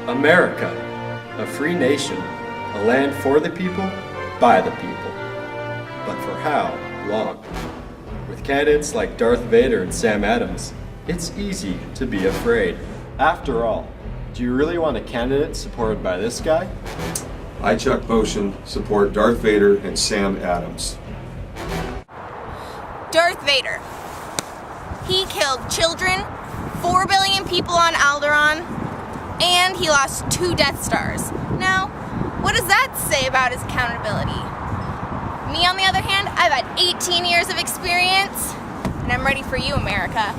America, a free nation, a land for the people, by the people. But for how long? With candidates like Darth Vader and Sam Adams, it's easy to be afraid. After all, do you really want a candidate supported by this guy? I, Chuck Motion, support Darth Vader and Sam Adams. Darth Vader. He killed children, 4 billion people on Alderaan, and he lost 2 Death Stars. Now, what does that say about his accountability? Me, on the other hand, I've had 18 years of experience, and I'm ready for you, America.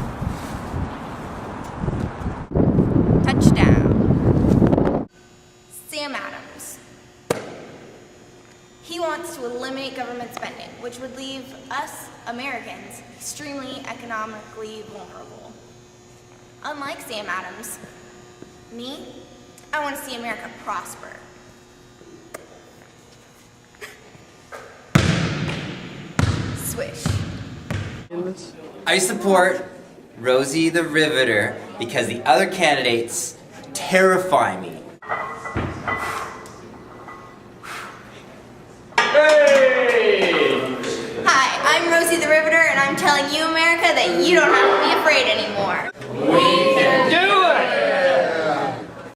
Touchdown. Sam Adams. He wants to eliminate government spending, which would leave us, Americans, extremely economically vulnerable. Unlike Sam Adams, me, I want to see America prosper. Swish. I support Rosie the Riveter because the other candidates terrify me. Hi, I'm Rosie the Riveter, and I'm telling you, America, that you don't have to be afraid anymore. We can do